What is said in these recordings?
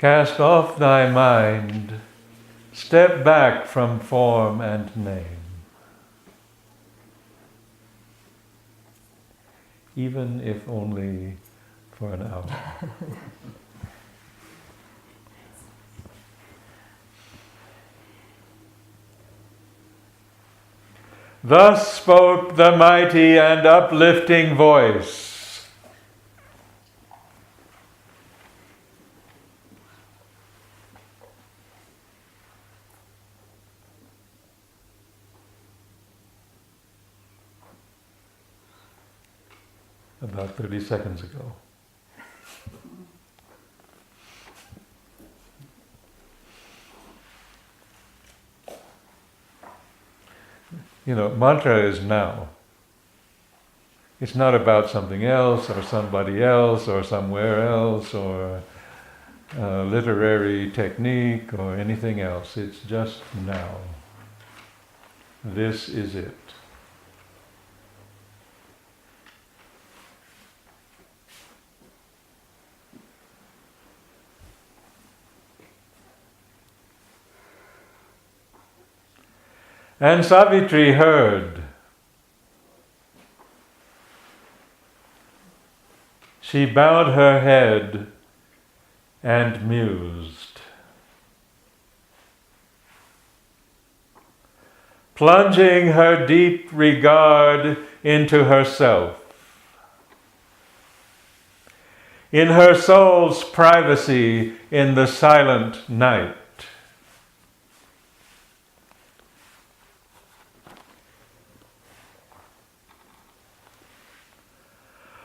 Cast off thy mind, step back from form and name. Even if only for an hour. Thus spoke the mighty and uplifting voice. About 30 seconds ago. Mantra is now. It's not about something else or somebody else or somewhere else or literary technique or anything else. It's just now. This is it. And Savitri heard. She bowed her head and mused, plunging her deep regard into herself, in her soul's privacy in the silent night.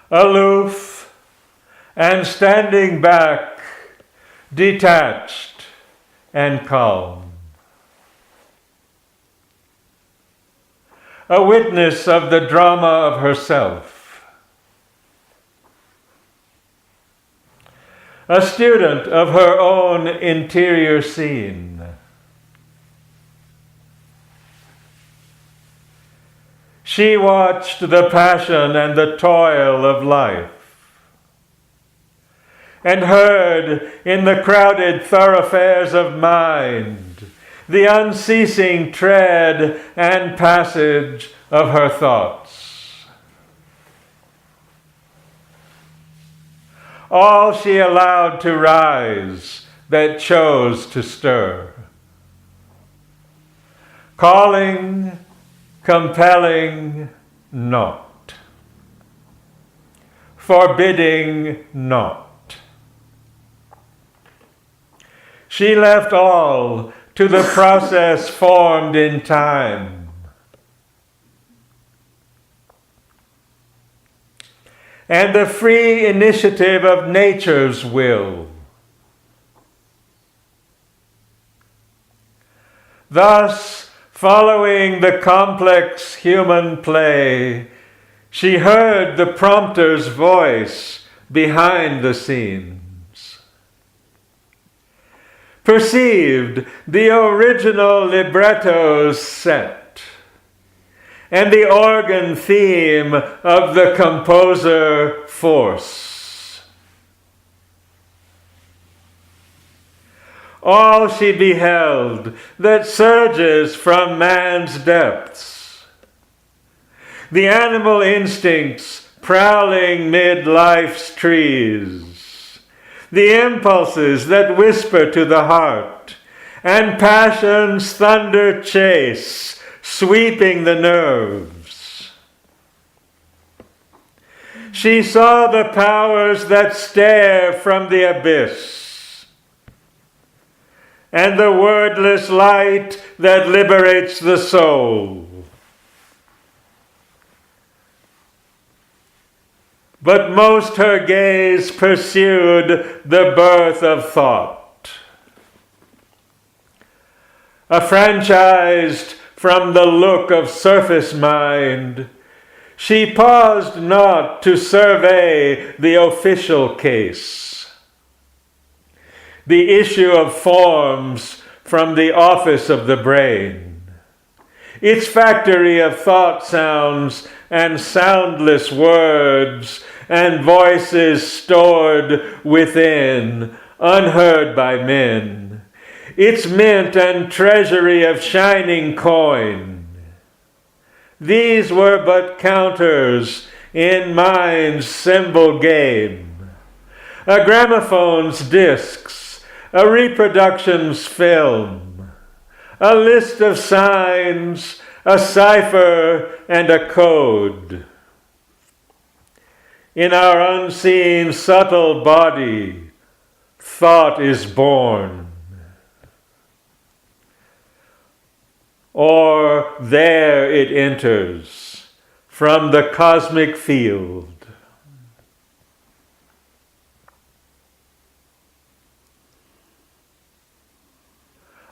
Aloof and standing back, detached and calm. A witness of the drama of herself. A student of her own interior scene. She watched the passion and the toil of life, and heard in the crowded thoroughfares of mind the unceasing tread and passage of her thoughts. All she allowed to rise that chose to stir, calling, compelling not, forbidding not. She left all to the process formed in time, and the free initiative of nature's will. Thus, following the complex human play, she heard the prompter's voice behind the scenes, perceived the original libretto's set, and the organ theme of the composer force. All she beheld that surges from man's depths, the animal instincts prowling mid life's trees, the impulses that whisper to the heart, and passion's thunder chase, sweeping the nerves. She saw the powers that stare from the abyss, and the wordless light that liberates the soul. But most her gaze pursued the birth of thought, affranchised from the look of surface mind. She paused not to survey the official case, the issue of forms from the office of the brain, its factory of thought sounds and soundless words and voices stored within unheard by men, its mint and treasury of shining coin. These were but counters in mind's symbol game, a gramophone's discs, a reproduction's film, a list of signs, a cipher and a code. In our unseen subtle body, thought is born. Or there it enters from the cosmic field.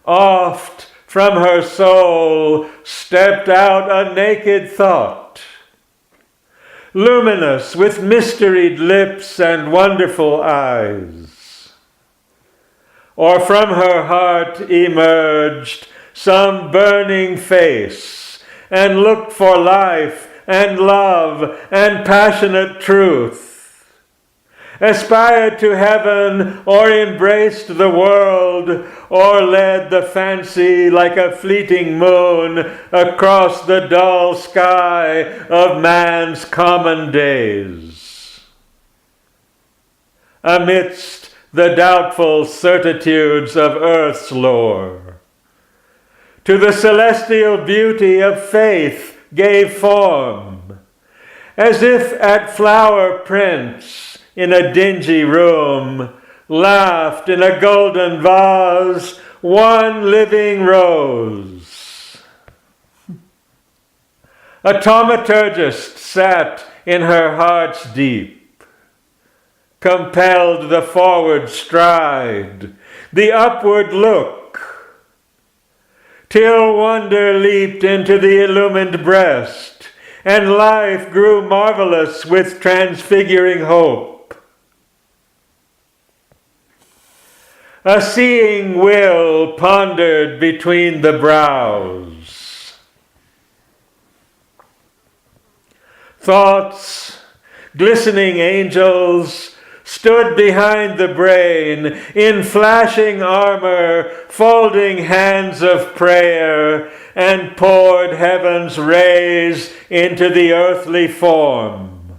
Oft from her soul stepped out a naked thought, luminous with mysteried lips and wonderful eyes. Or from her heart emerged some burning face, and looked for life and love and passionate truth, aspired to heaven, or embraced the world, or led the fancy like a fleeting moon across the dull sky of man's common days. Amidst the doubtful certitudes of earth's lore, to the celestial beauty of faith gave form, as if at flower prints in a dingy room, laughed in a golden vase one living rose. A thaumaturgist sat in her heart's deep, compelled the forward stride, the upward look, till wonder leaped into the illumined breast, and life grew marvelous with transfiguring hope. A seeing will pondered between the brows. Thoughts, glistening angels, stood behind the brain in flashing armor, folding hands of prayer, and poured heaven's rays into the earthly form.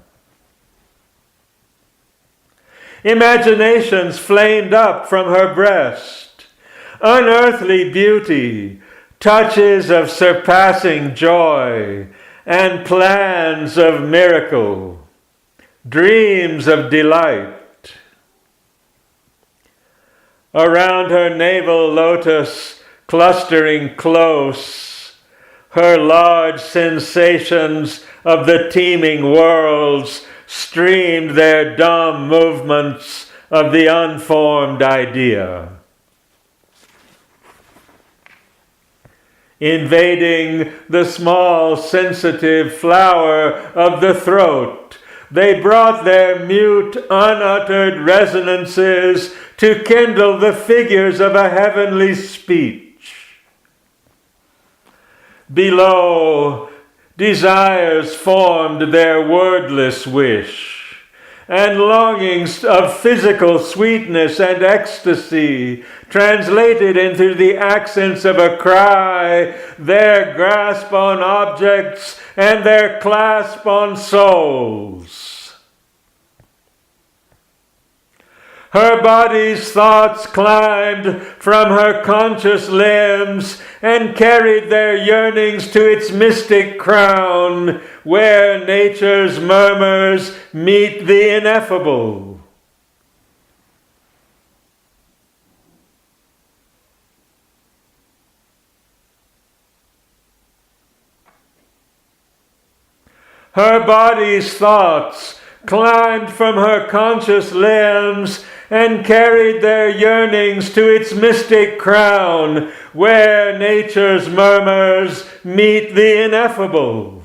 Imaginations flamed up from her breast, unearthly beauty, touches of surpassing joy, and plans of miracle, dreams of delight. Around her navel lotus clustering close, her large sensations of the teeming worlds streamed their dumb movements of the unformed idea. Invading the small sensitive flower of the throat, they brought their mute, unuttered resonances to kindle the figures of a heavenly speech. Below, desires formed their wordless wish, and longings of physical sweetness and ecstasy translated into the accents of a cry, their grasp on objects and their clasp on souls. Her body's thoughts climbed from her conscious limbs and carried their yearnings to its mystic crown, where nature's murmurs meet the ineffable. Her body's thoughts climbed from her conscious limbs and carried their yearnings to its mystic crown, where nature's murmurs meet the ineffable.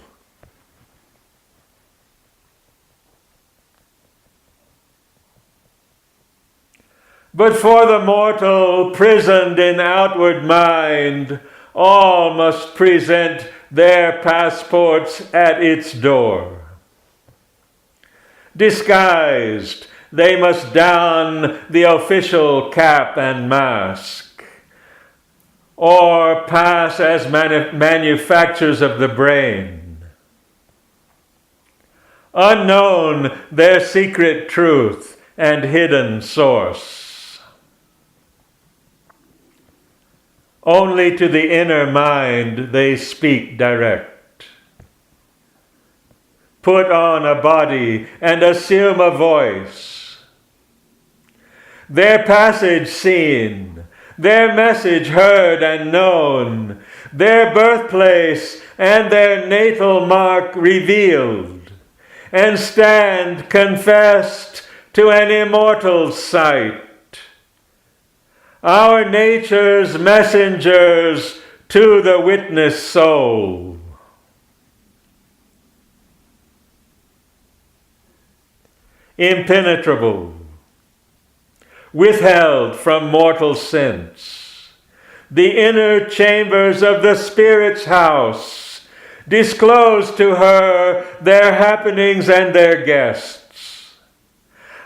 But for the mortal prisoned in outward mind, all must present their passports at its door. Disguised, they must don the official cap and mask, or pass as manufacturers of the brain. Unknown their secret truth and hidden source. Only to the inner mind they speak direct. Put on a body and assume a voice. Their passage seen, their message heard and known, their birthplace and their natal mark revealed, and stand confessed to an immortal sight. Our nature's messengers to the witness soul. Impenetrable, withheld from mortal sense, the inner chambers of the Spirit's house disclose to her their happenings and their guests.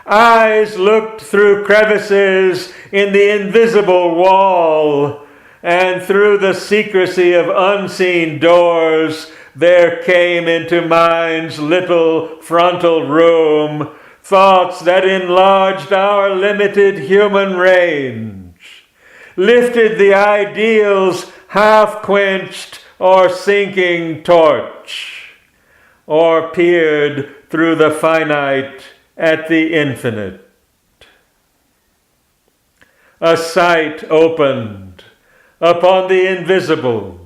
Eyes looked through crevices in the invisible wall, and through the secrecy of unseen doors there came into mind's little frontal room thoughts that enlarged our limited human range, lifted the ideal's half-quenched or sinking torch, or peered through the finite at the infinite. A sight opened upon the invisible,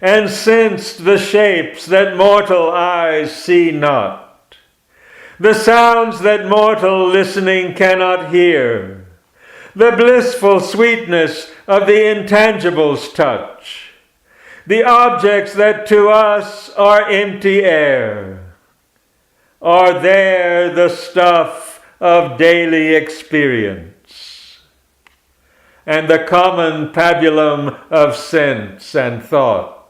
and sensed the shapes that mortal eyes see not, the sounds that mortal listening cannot hear, the blissful sweetness of the intangible's touch, the objects that to us are empty air, are there the stuff of daily experience, and the common pabulum of sense and thought.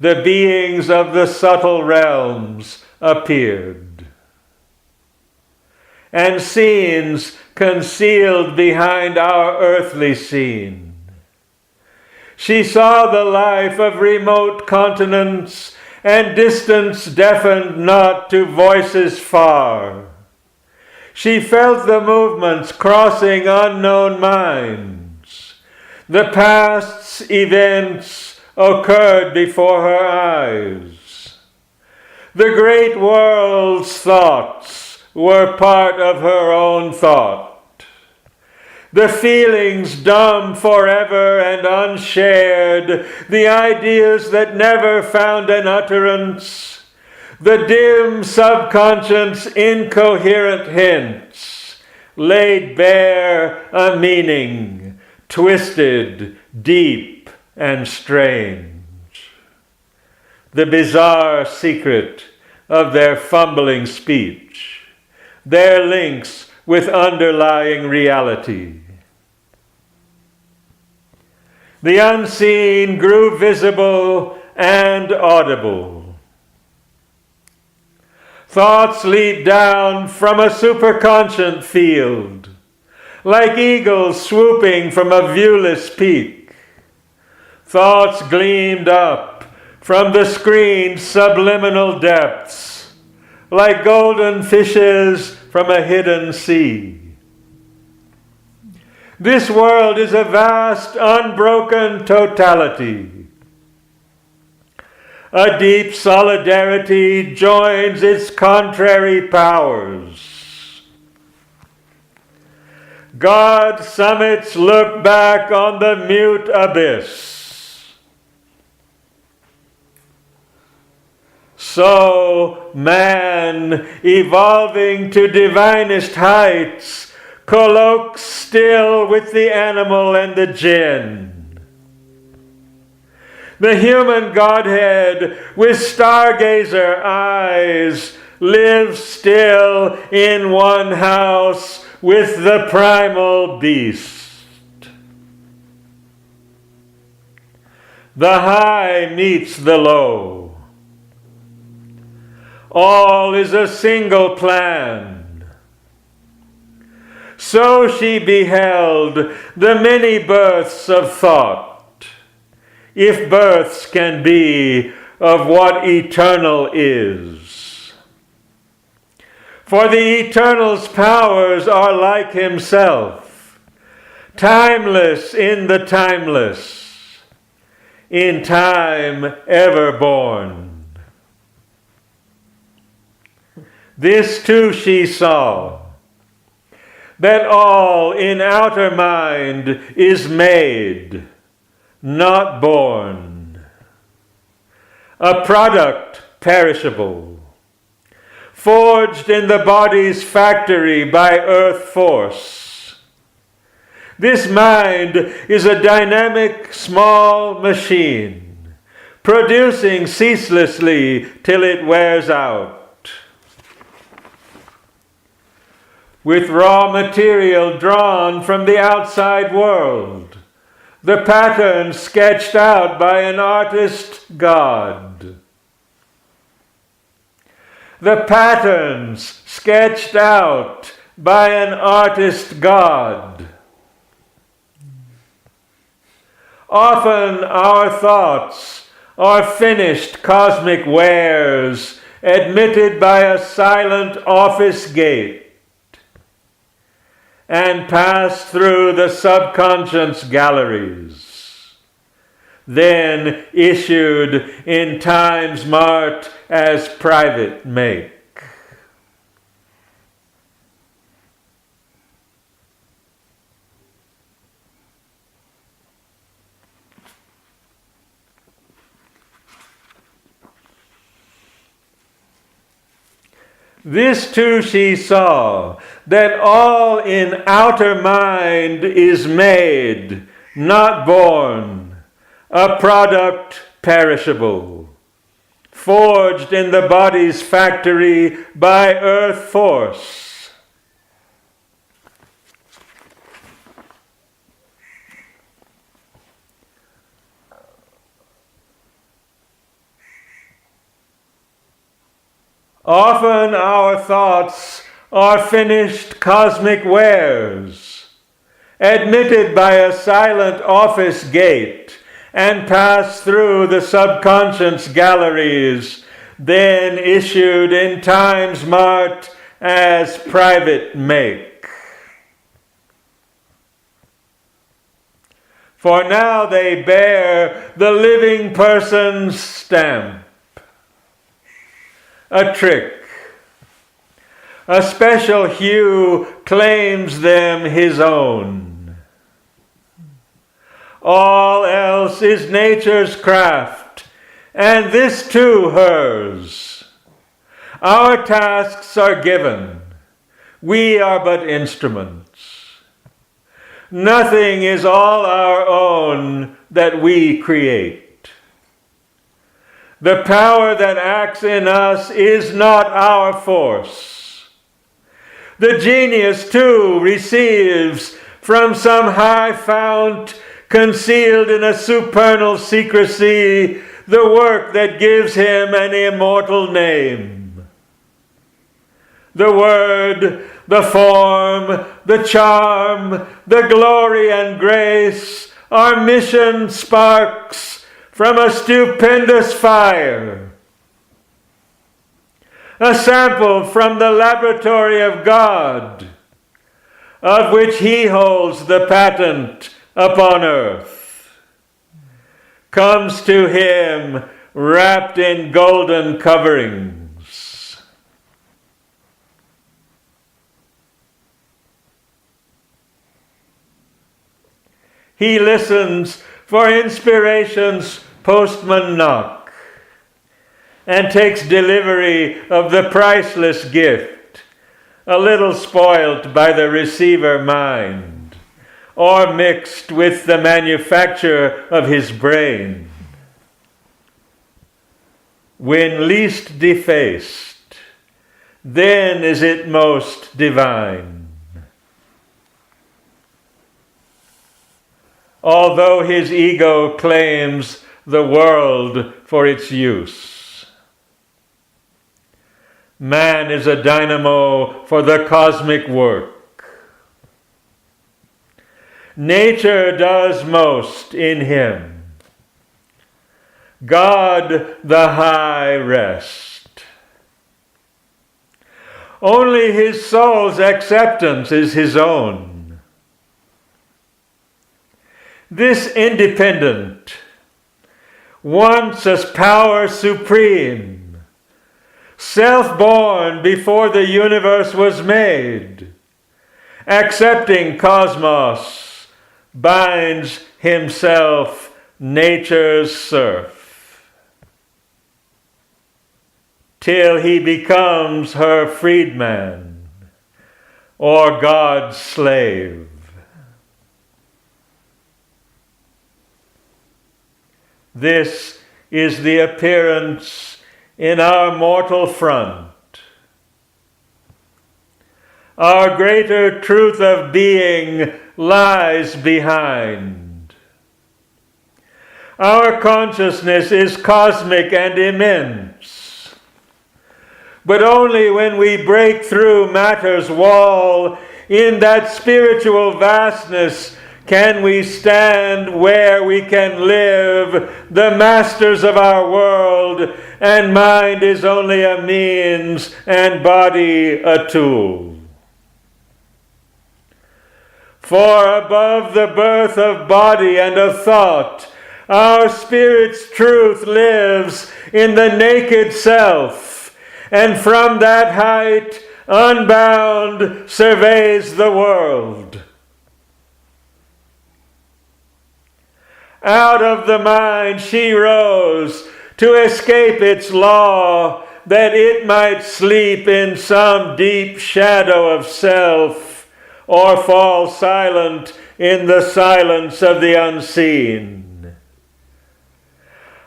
The beings of the subtle realms appeared, and scenes concealed behind our earthly scene. She saw the life of remote continents, and distance deafened not to voices far. She felt the movements crossing unknown minds. The past's events occurred before her eyes. The great world's thoughts were part of her own thought. The feelings dumb forever and unshared, the ideas that never found an utterance, the dim subconscious incoherent hints, laid bare a meaning, twisted, deep, and strange. The bizarre secret of their fumbling speech, their links with underlying reality. The unseen grew visible and audible. Thoughts leaped down from a superconscient field, like eagles swooping from a viewless peak. Thoughts gleamed up from the screen's subliminal depths, like golden fishes from a hidden sea. This world is a vast, unbroken totality. A deep solidarity joins its contrary powers. God's summits look back on the mute abyss. So man, evolving to divinest heights, colloques still with the animal and the jinn. The human Godhead with stargazer eyes lives still in one house with the primal beast. The high meets the low. All is a single plan. So she beheld the many births of thought, if births can be of what eternal is. For the eternal's powers are like himself, timeless in the timeless, in time ever born. This too she saw, that all in outer mind is made, not born, a product perishable, forged in the body's factory by earth force. This mind is a dynamic small machine, producing ceaselessly till it wears out. With raw material drawn from the outside world, the pattern sketched out by an artist god. The patterns sketched out by an artist god. Often our thoughts are finished cosmic wares admitted by a silent office gate and pass through the subconscious galleries, then issued in times marked as private make. This too she saw, that all in outer mind is made, not born, a product perishable, forged in the body's factory by earth force. Often our thoughts are finished cosmic wares, admitted by a silent office gate and pass through the subconscious galleries, then issued in times marked as private make. For now they bear the living person's stamp. A trick. A special hue claims them his own. All else is nature's craft, and this too hers. Our tasks are given. We are but instruments. Nothing is all our own that we create. The power that acts in us is not our force. The genius, too, receives from some high fount, concealed in a supernal secrecy, the work that gives him an immortal name. The word, the form, the charm, the glory and grace are mission sparks from a stupendous fire, a sample from the laboratory of God, of which he holds the patent upon earth, comes to him wrapped in golden coverings. He listens for inspiration's postman knock, and takes delivery of the priceless gift, a little spoilt by the receiver mind, or mixed with the manufacture of his brain. When least defaced, then is it most divine. Although his ego claims the world for its use, man is a dynamo for the cosmic work. nature does most in him. God the high rest. Only his soul's acceptance is his own. This independent, once as power supreme, self-born before the universe was made, accepting cosmos, binds himself nature's serf, till he becomes her freedman or God's slave. This is the appearance in our mortal front. Our greater truth of being lies behind. Our consciousness is cosmic and immense. But only when we break through matter's wall in that spiritual vastness can we stand where we can live, the masters of our world, and mind is only a means and body a tool. For above the birth of body and of thought, our spirit's truth lives in the naked self, and from that height, unbound, surveys the world. Out of the mind she rose to escape its law, that it might sleep in some deep shadow of self, or fall silent in the silence of the unseen.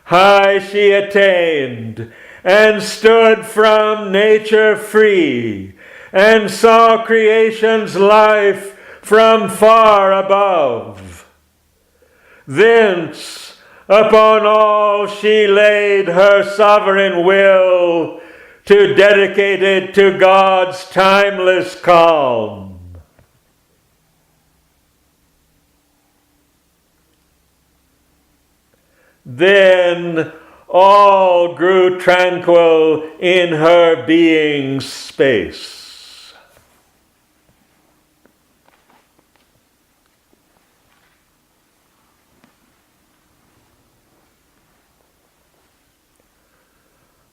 High she attained, and stood from nature free, and saw creation's life from far above. Thence upon all she laid her sovereign will, to dedicate it to God's timeless calm. Then all grew tranquil in her being's space.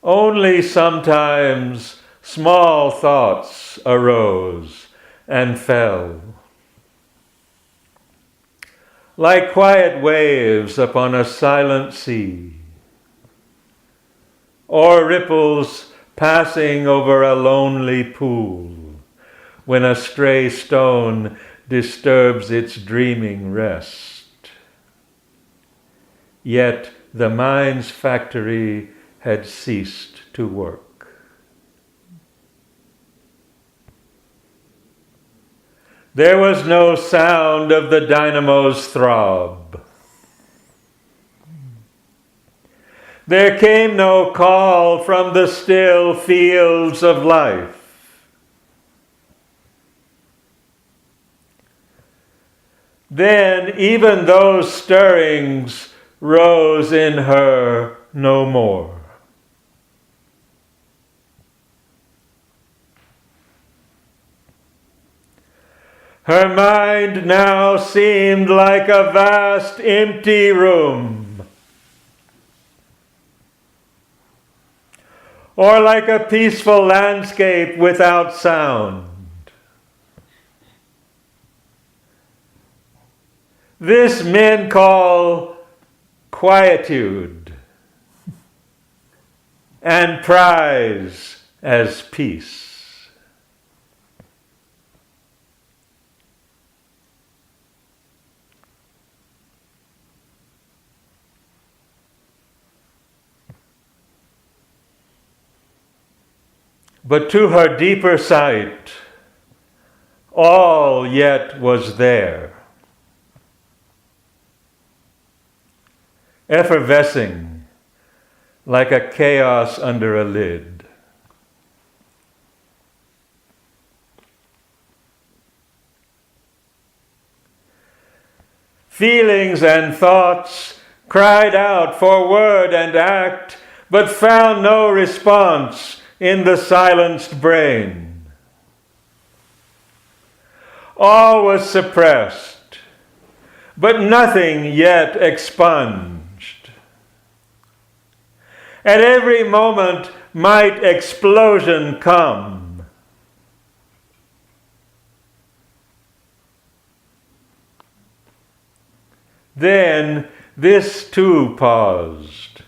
Only sometimes small thoughts arose and fell, like quiet waves upon a silent sea, or ripples passing over a lonely pool, when a stray stone disturbs its dreaming rest. Yet the mind's factory had ceased to work. There was no sound of the dynamo's throb. There came no call from the still fields of life. Then even those stirrings rose in her no more. Her mind now seemed like a vast empty room, or like a peaceful landscape without sound. This men call quietude and prize as peace. But to her deeper sight, all yet was there, effervescing like a chaos under a lid. Feelings and thoughts cried out for word and act, but found no response in the silenced brain. All was suppressed, but nothing yet expunged. At every moment might explosion come. Then this too paused.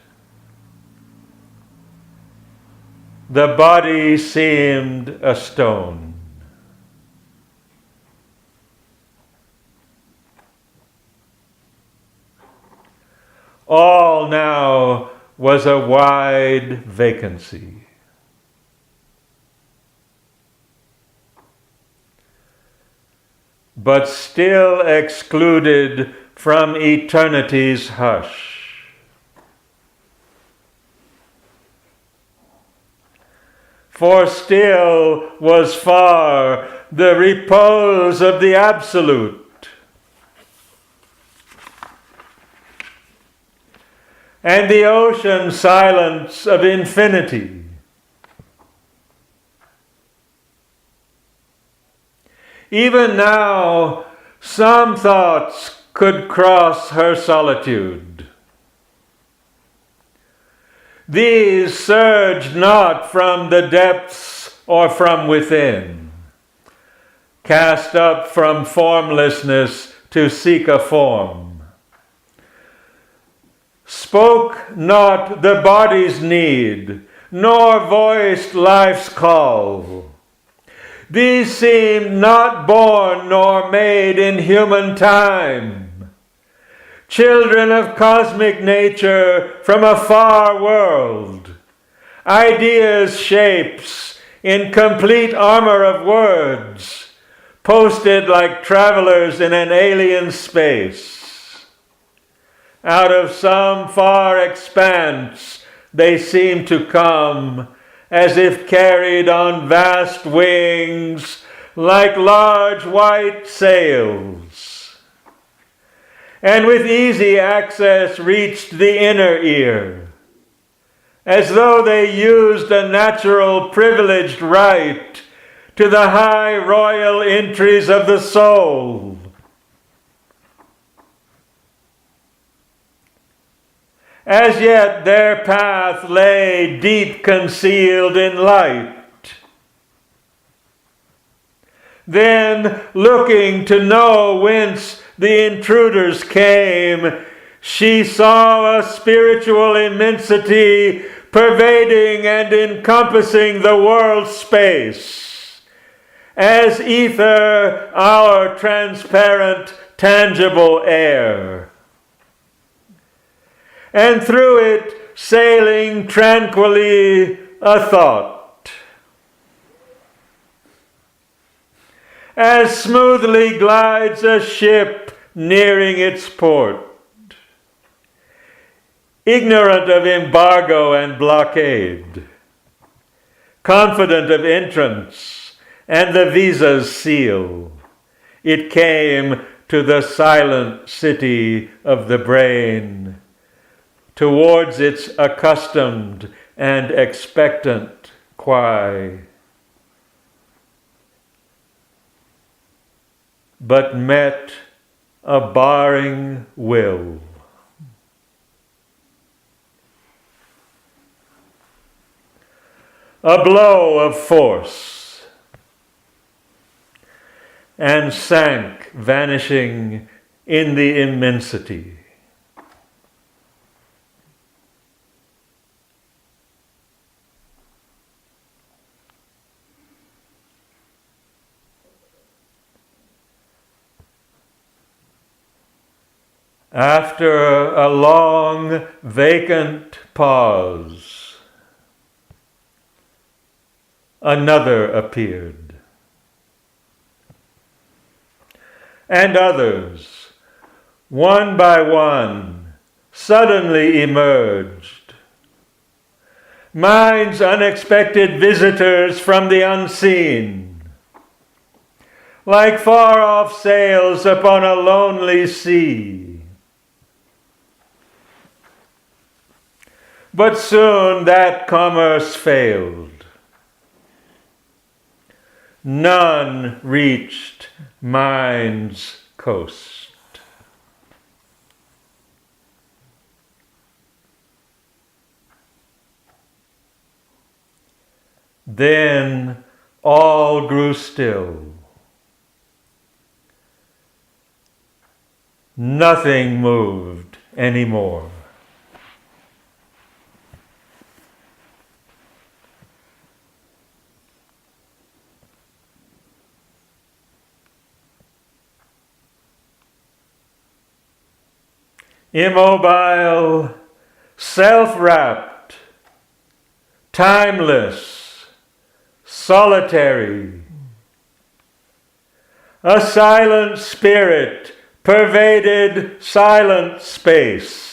The body seemed a stone. All now was a wide vacancy. But still excluded from eternity's hush. For still was far the repose of the Absolute, and the ocean silence of infinity. Even now, some thoughts could cross her solitude. These surged not from the depths or from within, cast up from formlessness to seek a form. Spoke not the body's need, nor voiced life's call. These seemed not born nor made in human time, children of cosmic nature from a far world, ideas, shapes, in complete armor of words, posted like travelers in an alien space. Out of some far expanse they seem to come, as if carried on vast wings, like large white sails, and with easy access reached the inner ear, as though they used a natural privileged right to the high royal entries of the soul. As yet their path lay deep concealed in light. Then, looking to know whence the intruders came, she saw a spiritual immensity pervading and encompassing the world's space, as ether our transparent, tangible air. And through it, sailing tranquilly, a thought. As smoothly glides a ship nearing its port, ignorant of embargo and blockade, confident of entrance and the visa's seal, it came to the silent city of the brain, towards its accustomed and expectant cry. But met a barring will. A blow of force, and sank, vanishing in the immensity. After a long, vacant pause, another appeared. And others, one by one, suddenly emerged. Mind's unexpected visitors from the unseen. like far-off sails upon a lonely sea. But soon that commerce failed. None reached mind's coast. Then all grew still. Nothing moved anymore. Immobile, self-wrapped, timeless, solitary. A silent spirit pervaded silent space.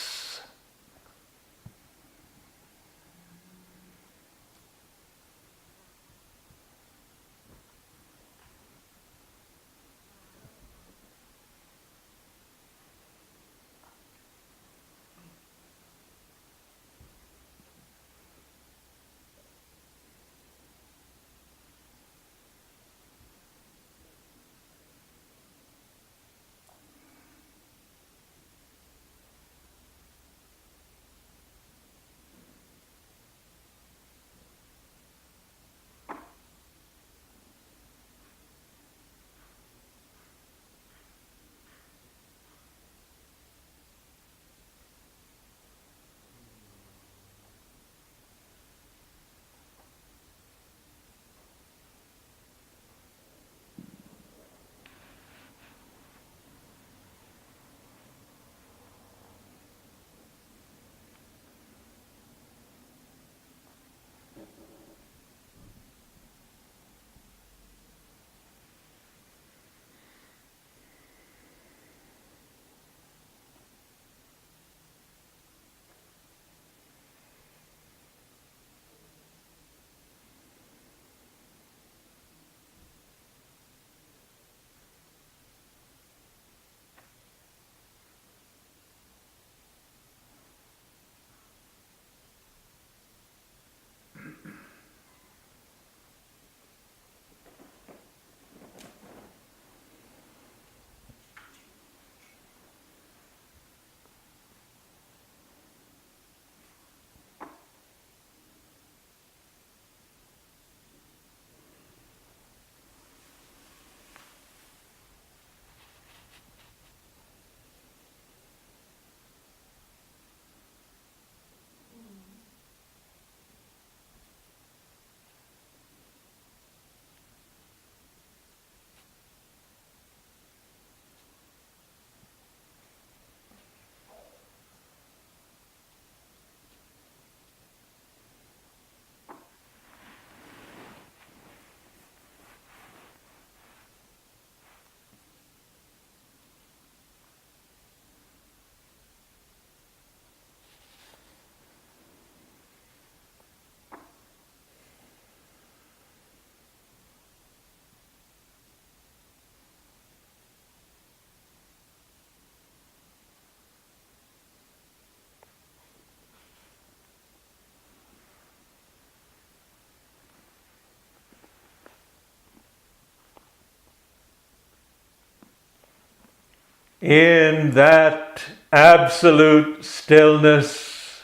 In that absolute stillness,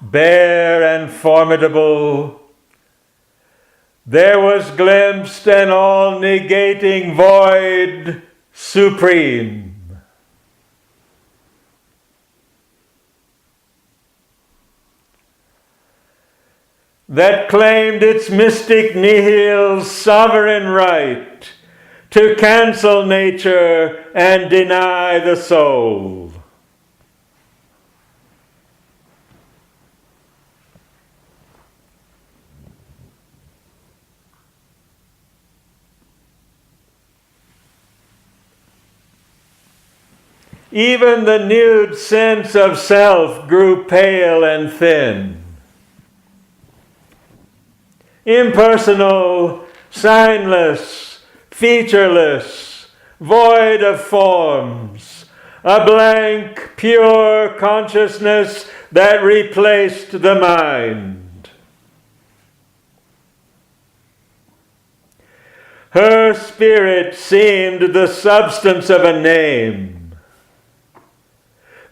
bare and formidable, there was glimpsed an all-negating void supreme. That claimed its mystic nihil's sovereign right to cancel nature and deny the soul. Even the nude sense of self grew pale and thin. Impersonal, signless, featureless, void of forms, a blank, pure consciousness that replaced the mind. Her spirit seemed the substance of a name.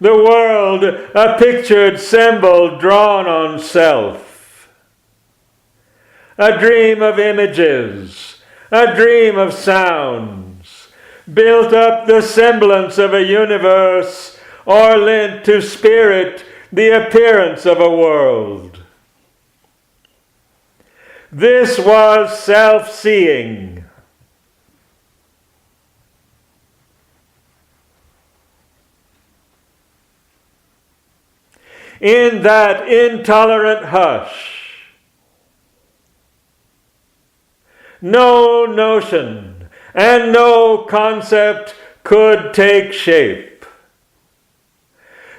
The world, a pictured symbol drawn on self. A dream of images, a dream of sounds, built up the semblance of a universe, or lent to spirit the appearance of a world. This was self-seeing. In that intolerant hush, no notion and no concept could take shape.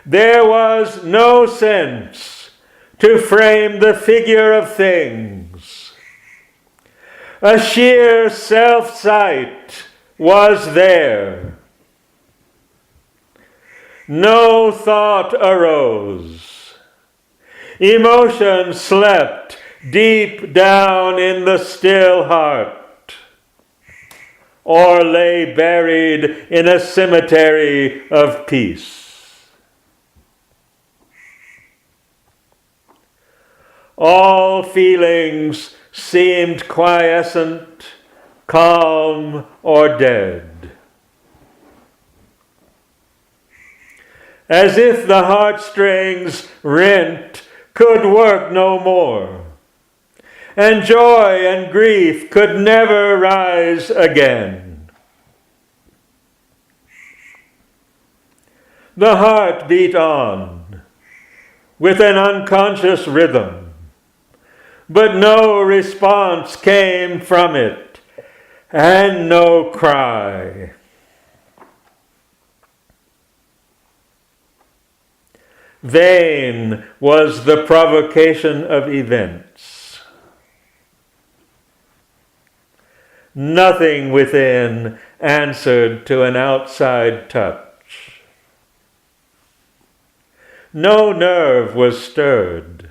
There was no sense to frame the figure of things. A sheer self-sight was there. No thought arose. Emotion slept deep down in the still heart, or lay buried in a cemetery of peace. All feelings seemed quiescent, calm, or dead. As if the heartstrings rent could work no more, and joy and grief could never rise again. The heart beat on with an unconscious rhythm, but no response came from it, and no cry. Vain was the provocation of events. Nothing within answered to an outside touch. No nerve was stirred,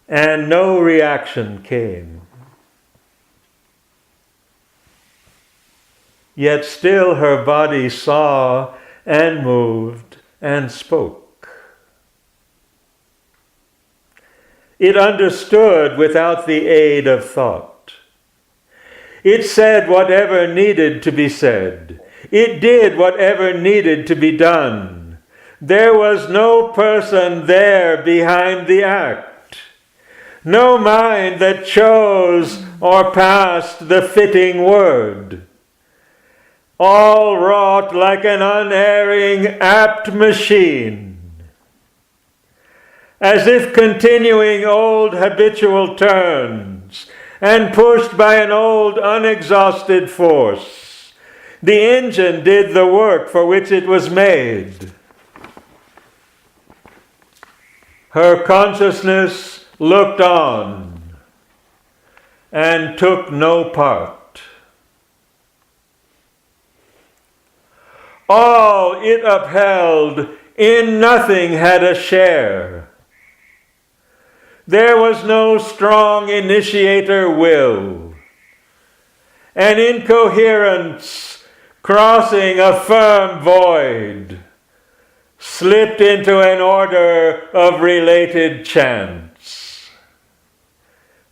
and no reaction came. Yet still her body saw and moved and spoke. It understood without the aid of thought. It said whatever needed to be said. It did whatever needed to be done. There was no person there behind the act. No mind that chose or passed the fitting word. All wrought like an unerring, apt machine. As if continuing old habitual turns and pushed by an old unexhausted force. The engine did the work for which it was made. Her consciousness looked on and took no part. All it upheld, in nothing had a share. There was no strong initiator will. An incoherence crossing a firm void slipped into an order of related chants.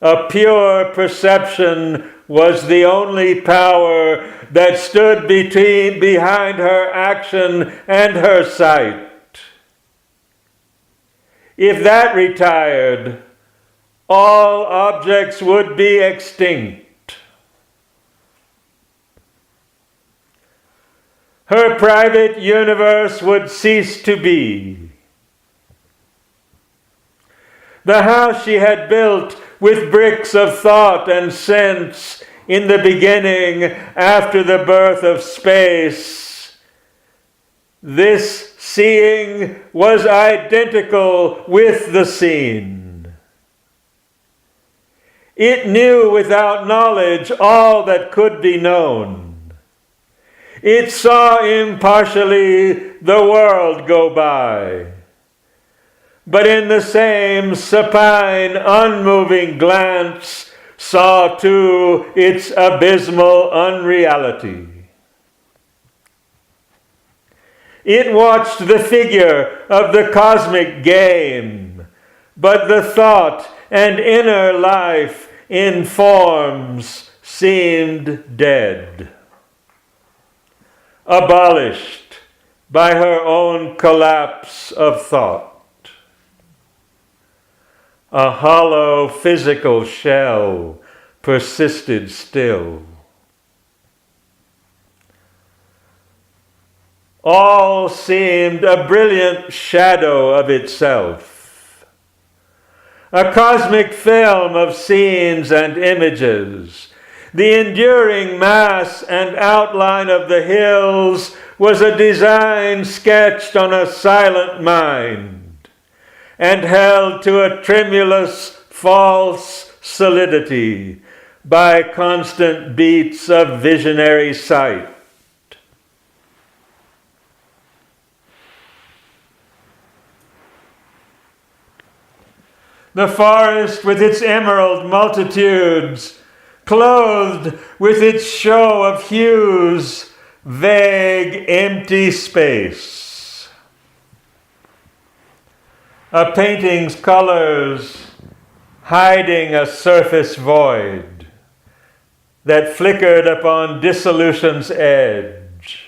A pure perception was the only power that stood behind her action and her sight. If that retired, all objects would be extinct. Her private universe would cease to be. The house she had built with bricks of thought and sense in the beginning after the birth of space, this seeing was identical with the seen. It knew without knowledge all that could be known. It saw impartially the world go by, but in the same supine, unmoving glance saw too its abysmal unreality. It watched the figure of the cosmic game, but the thought and inner life in forms seemed dead, abolished by her own collapse of thought. A hollow physical shell persisted still. All seemed a brilliant shadow of itself, a cosmic film of scenes and images. The enduring mass and outline of the hills was a design sketched on a silent mind and held to a tremulous, false solidity by constant beats of visionary sight. The forest with its emerald multitudes, clothed with its show of hues, vague, empty space. A painting's colors hiding a surface void that flickered upon dissolution's edge.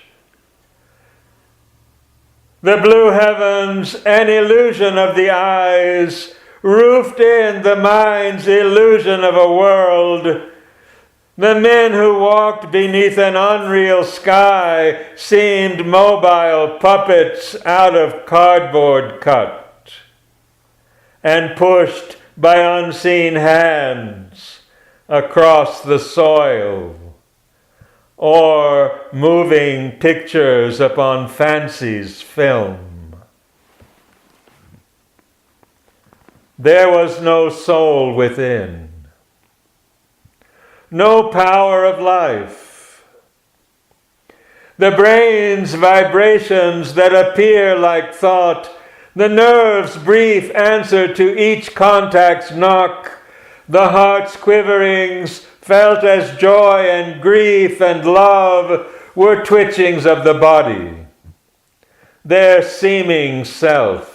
The blue heavens, an illusion of the eyes, roofed in the mind's illusion of a world. The men who walked beneath an unreal sky seemed mobile puppets out of cardboard cut and pushed by unseen hands across the soil, or moving pictures upon fancy's film. There was no soul within, no power of life. The brain's vibrations that appear like thought, the nerve's brief answer to each contact's knock, the heart's quiverings felt as joy and grief and love were twitchings of the body, their seeming self.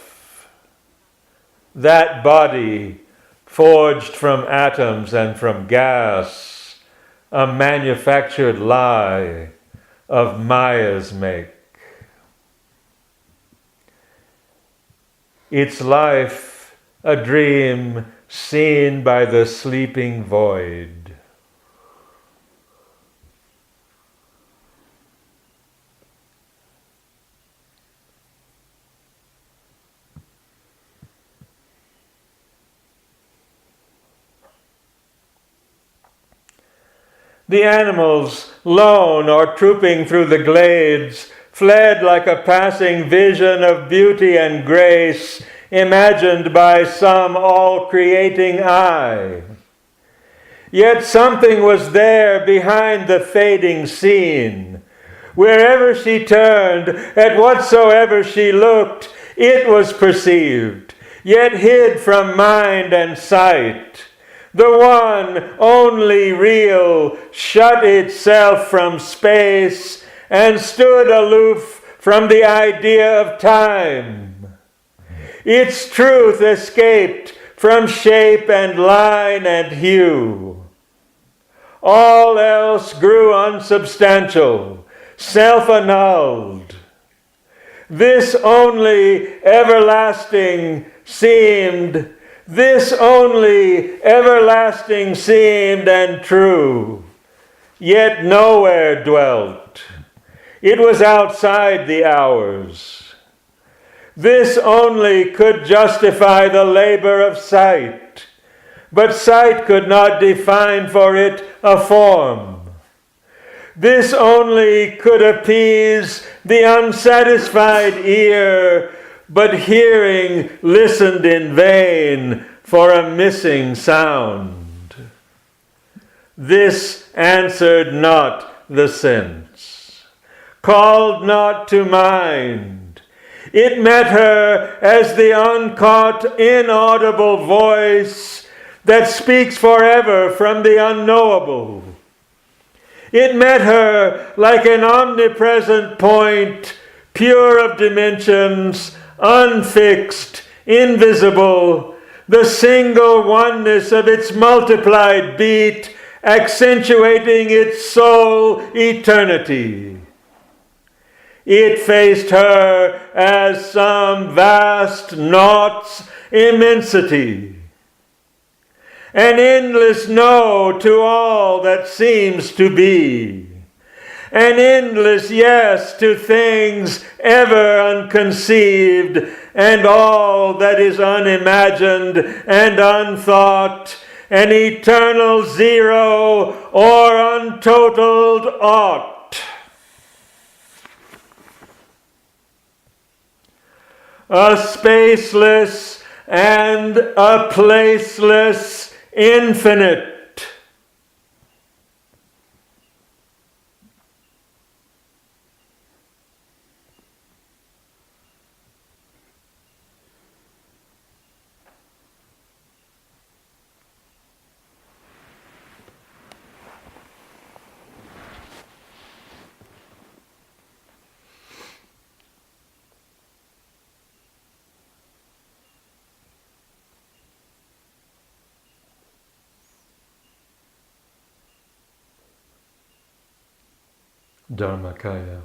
That body, forged from atoms and from gas, a manufactured lie of Maya's make. Its life, a dream seen by the sleeping void. The animals, lone or trooping through the glades, fled like a passing vision of beauty and grace, imagined by some all-creating eye. Yet something was there behind the fading scene. Wherever she turned, at whatsoever she looked, it was perceived, yet hid from mind and sight. The one, only real, shut itself from space and stood aloof from the idea of time. Its truth escaped from shape and line and hue. All else grew unsubstantial, self-annulled. This only everlasting seemed and true, yet nowhere dwelt. It was outside the hours. This only could justify the labor of sight, but sight could not define for it a form. This only could appease the unsatisfied ear, but hearing listened in vain for a missing sound. This answered not the sense, called not to mind. It met her as the uncaught, inaudible voice that speaks forever from the unknowable. It met her like an omnipresent point, pure of dimensions, unfixed, invisible, the single oneness of its multiplied beat, accentuating its sole eternity. It faced her as some vast naught's immensity, an endless no to all that seems to be, an endless yes to things ever unconceived, and all that is unimagined and unthought, an eternal zero or untotaled aught. A spaceless and a placeless infinite. Dharmakaya.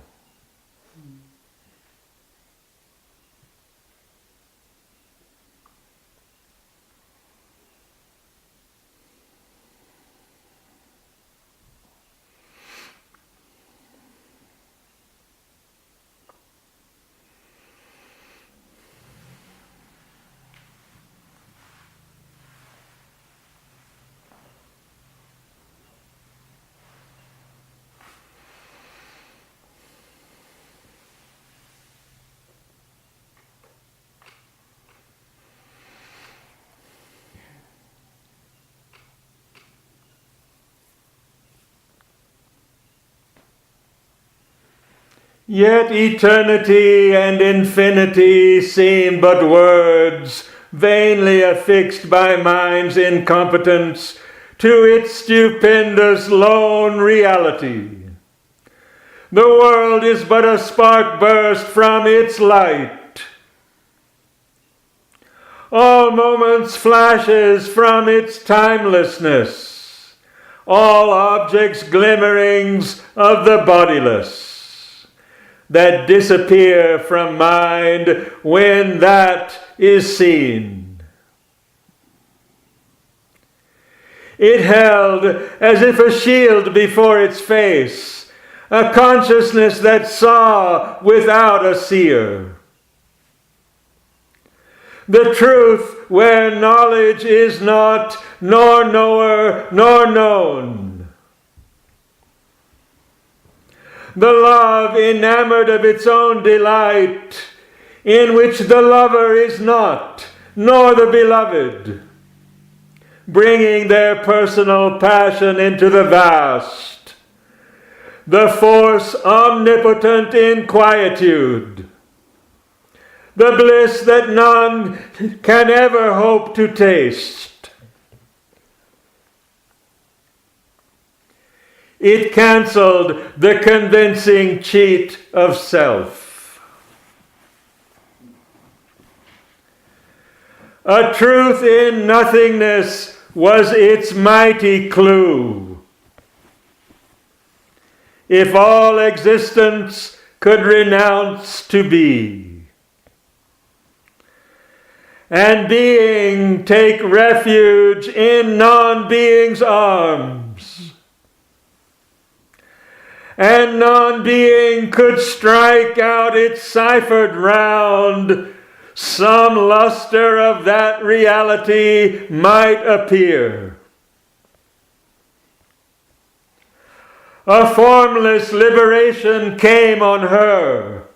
Yet eternity and infinity seem but words, vainly affixed by mind's incompetence to its stupendous lone reality. The world is but a spark burst from its light. All moments flashes from its timelessness, all objects glimmerings of the bodiless, that disappear from mind when that is seen. It held as if a shield before its face, a consciousness that saw without a seer. The truth where knowledge is not, nor knower, nor known. The love enamored of its own delight, in which the lover is not, nor the beloved, bringing their personal passion into the vast, the force omnipotent in quietude, the bliss that none can ever hope to taste. It cancelled the convincing cheat of self. A truth in nothingness was its mighty clue. If all existence could renounce to be, and being take refuge in non-being's arms, and non-being could strike out its ciphered round, some luster of that reality might appear. A formless liberation came on her.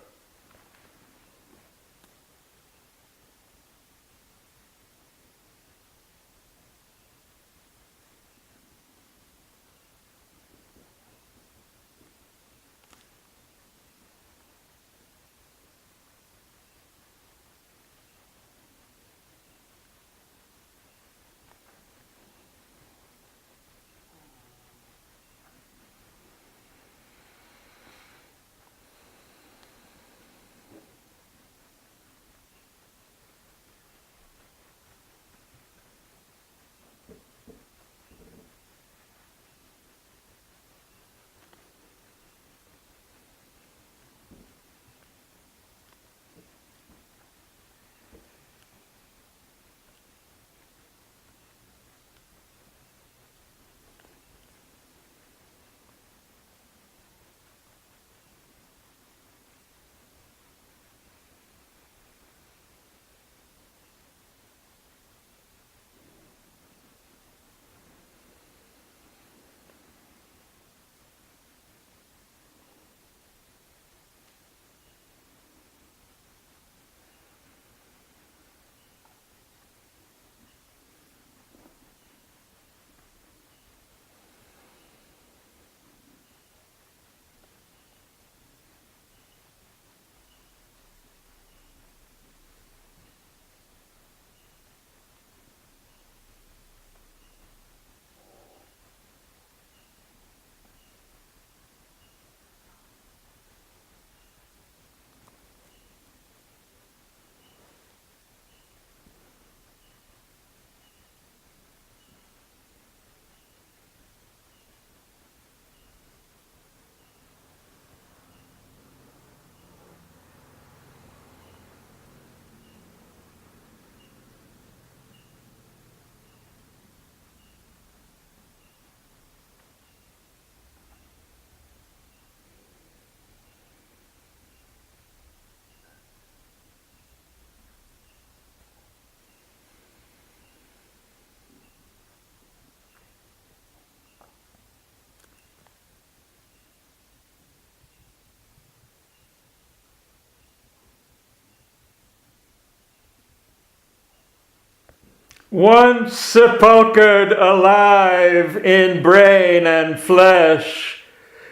Once sepulchred alive in brain and flesh,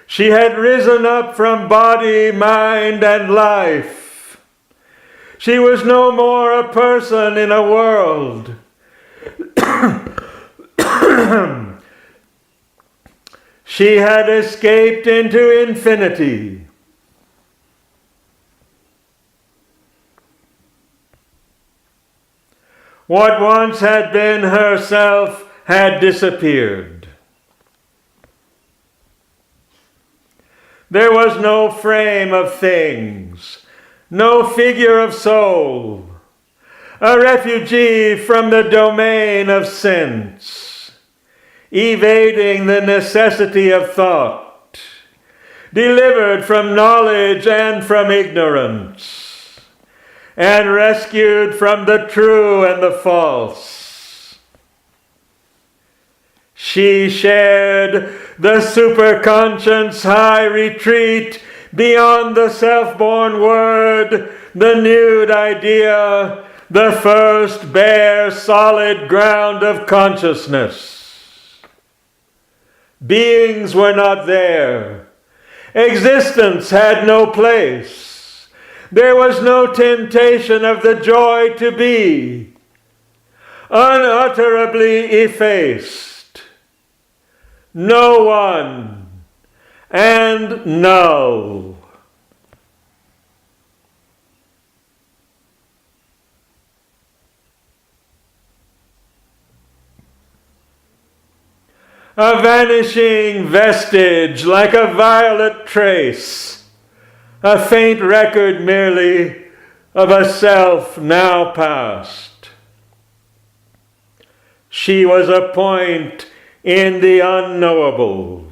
she had risen up from body, mind, and life. She was no more a person in a world. She had escaped into infinity. What once had been herself had disappeared. There was no frame of things, no figure of soul, a refugee from the domain of sense, evading the necessity of thought, delivered from knowledge and from ignorance, and rescued from the true and the false. She shared the superconscious high retreat beyond the self-born word, the nude idea, the first bare solid ground of consciousness. Beings were not there. Existence had no place. There was no temptation of the joy to be. Unutterably effaced. No one and null. A vanishing vestige like a violet trace, a faint record merely of a self now past. She was a point in the unknowable.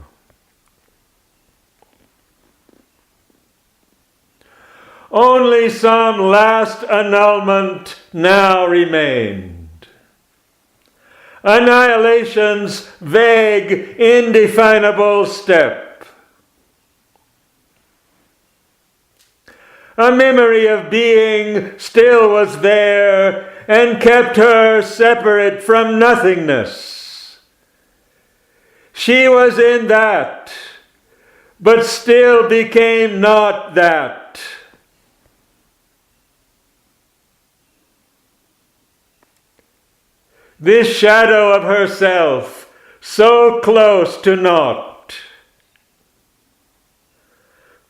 Only some last annulment now remained. Annihilation's vague, indefinable step. A memory of being still was there and kept her separate from nothingness. She was in that, but still became not that. This shadow of herself, so close to naught,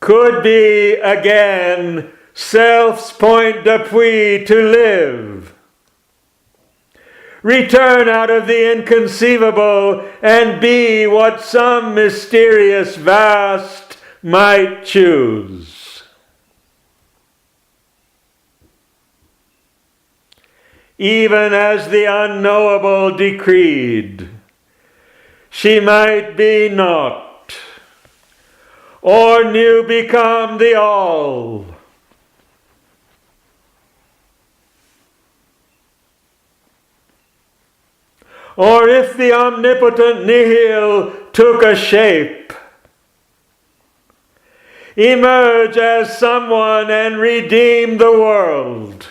could be again self's point d'appui to live. Return out of the inconceivable and be what some mysterious vast might choose. Even as the unknowable decreed, she might be naught, or new become the all. Or if the omnipotent nihil took a shape, emerge as someone and redeem the world.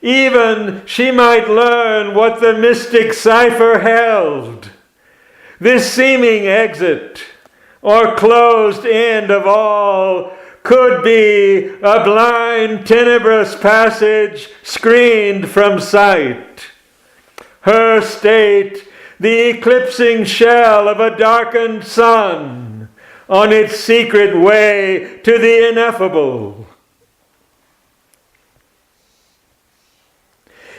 Even she might learn what the mystic cipher held, this seeming exit or closed end of all could be a blind, tenebrous passage screened from sight. Her state, the eclipsing shell of a darkened sun on its secret way to the ineffable.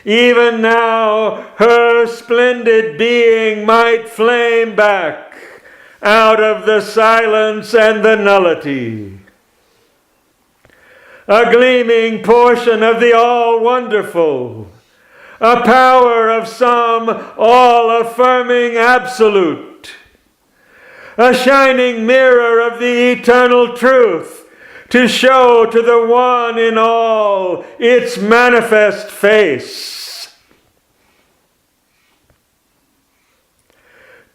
Even now, her splendid being might flame back out of the silence and the nullity. A gleaming portion of the all-wonderful, a power of some all-affirming absolute, a shining mirror of the eternal truth, to show to the one in all its manifest face.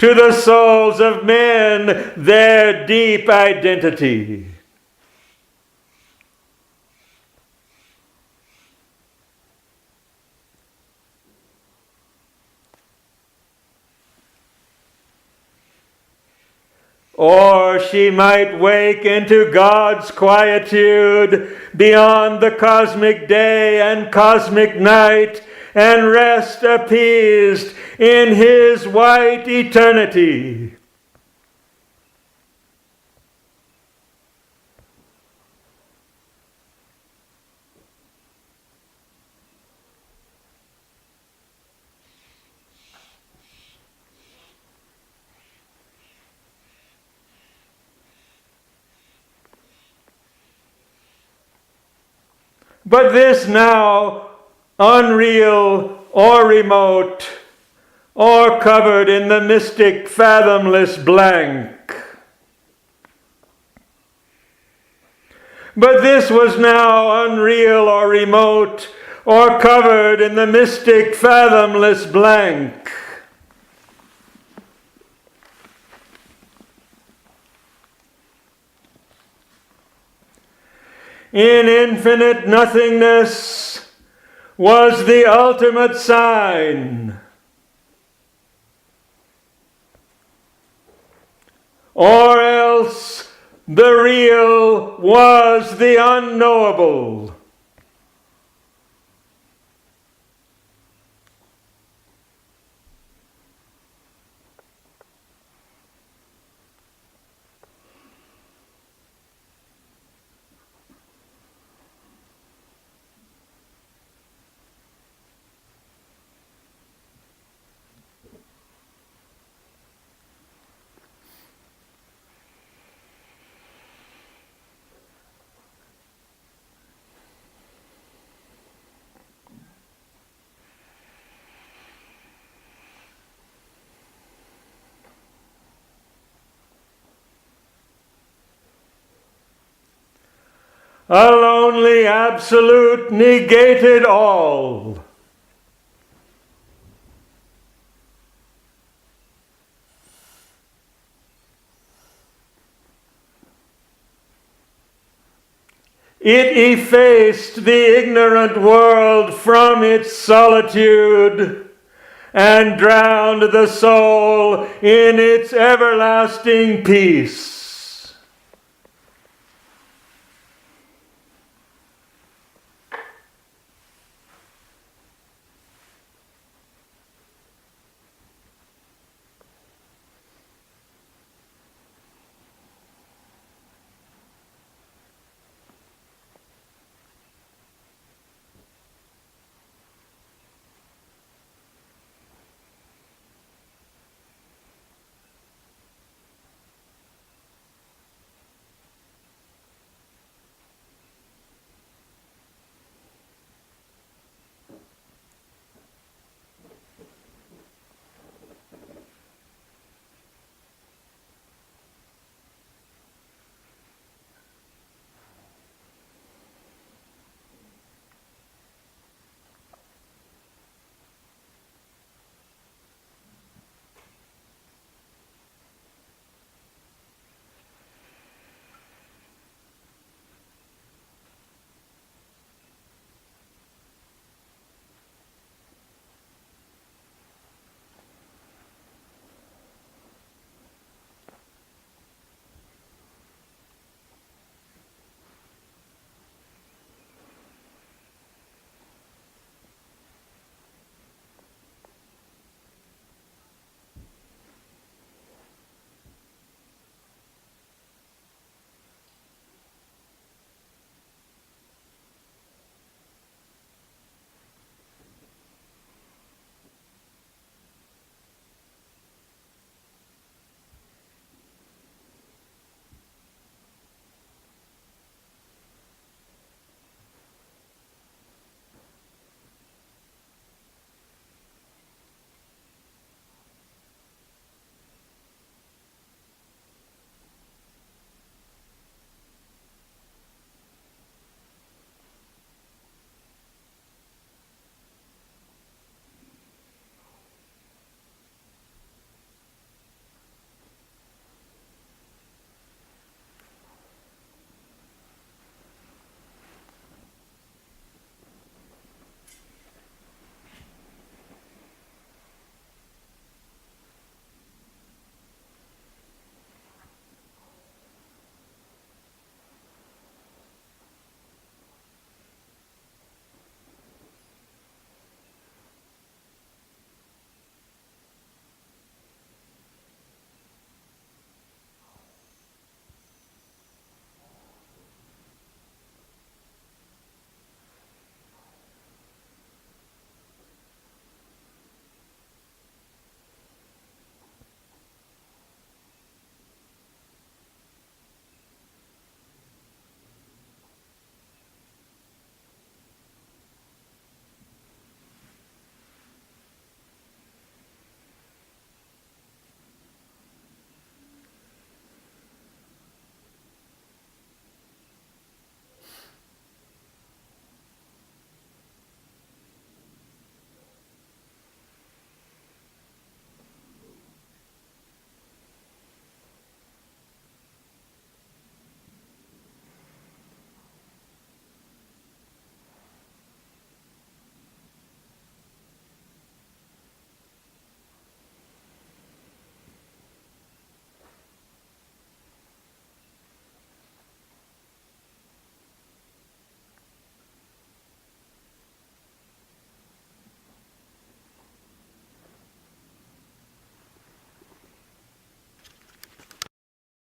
to the souls of men their deep identity. Or she might wake into God's quietude beyond the cosmic day and cosmic night and rest appeased in His white eternity. But this now, unreal or remote, or covered in the mystic fathomless blank. But this was now unreal or remote, or covered in the mystic fathomless blank. In infinite nothingness was the ultimate sign. Or else the real was the unknowable. A lonely absolute negated all. It effaced the ignorant world from its solitude and drowned the soul in its everlasting peace.